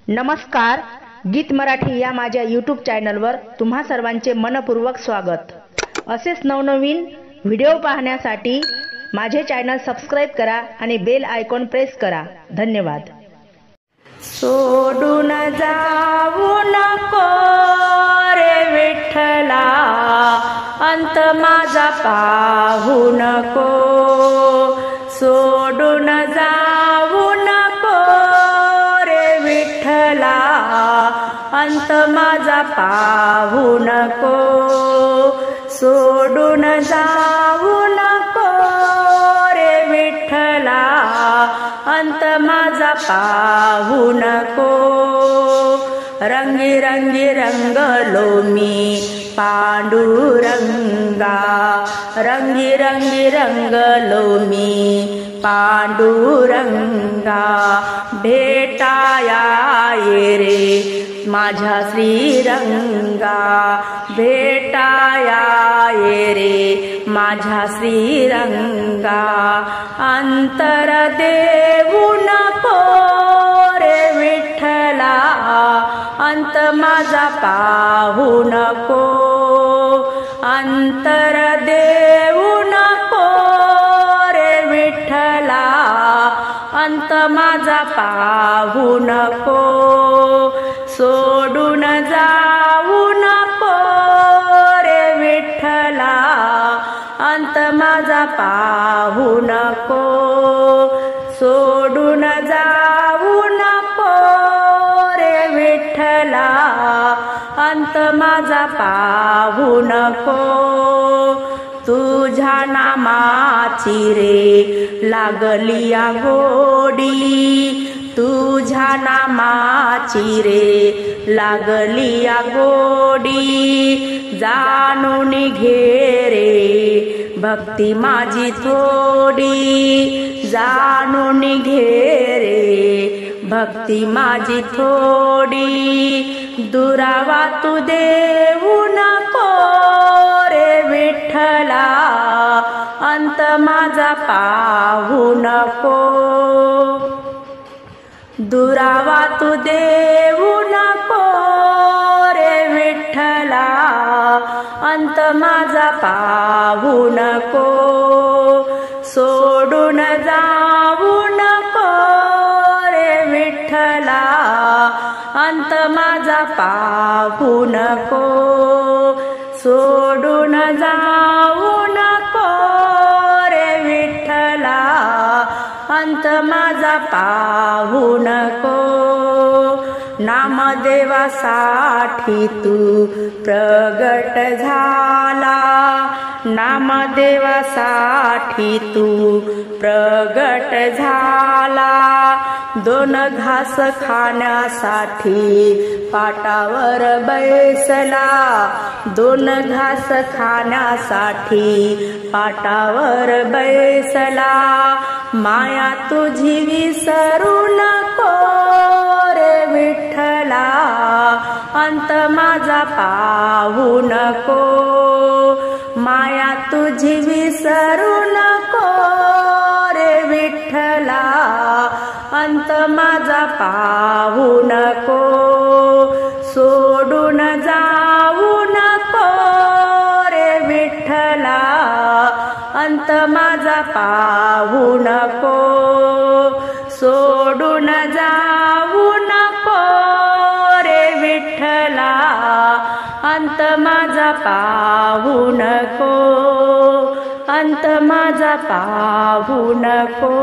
नमस्कार, गीत मराठी या माझ्या यूट्यूब चॅनलवर तुम्हा सर्वांचे मनपूर्वक स्वागत। असेच नवनवीन व्हिडिओ पाहण्यासाठी माझे चॅनल सबस्क्राइब करा आणि बेल आयकॉन प्रेस करा। धन्यवाद। सोडून जाऊ नको रे विठ्ठला, अंत माझा पाहू नको। सोडून जाऊ नको रे विठ्ठला, अंत माझा पाहू नको। सोडून जाऊ नको रे विठ्ठला, अंत माझा पाहू नको। रंगी रंगी रंगलो मी पांडुरंगा, रंगी रंगी रंगलो मी पांडुरंगा। भेटाया ये रे माझ्या श्रीरंगा, भेटाया ये रे माझ्या श्रीरंगा। अंतर देऊ नको रे विठ्ठला, अंत माझा पाहू नको। अंतर देऊ नको रे विठ्ठला, अंत माझा पाहू नको। सोडून जाऊ नको रे विठ्ठला, अंत माझा पाहू नको। सोडून जाऊ नको रे विठ्ठला, अंत माझा पाहू नको। तुझ्या नामाची रे लागली या गोडी, तुझ्या नामाची रे लागली या गोडी। जाणून घे रे भक्ती माझी थोडी, जाणून घे रे भक्ती माझी थोडी। दुरावा तू देऊ नको रे विठ्ठला, अंत माझा पाहू नको। दुरावा तू देऊ नको रे विठ्ठला, अंत माझा पाहू नको। सोडून जाऊ नको रे विठ्ठला, अंत माझा पाहू नको। सोडून जाऊ नको रे विठ्ठला, अंत माझा पाहू नको। नामदेवासाठी तू प्रगट झाला, नामदेवासाठी तू प्रगट झाला। दोन घास खाण्यासाठी पाटावर बैसला, दोन घास खाण्यासाठी पाटावर बैसला। माया तुझी विसरू नको रे विठ्ठला, अंत माझा पाहू नको। माया तुझी विसरू नको रे विठ्ठला, अंत माझा पाहू नको। सोडून जाऊ नको रे विठ्ठला, अंत माझा पाहू नको। सोडून जाऊ नको रे विठ्ठला, अंत माझा पाहू नको। अंत माझा पाहू नको।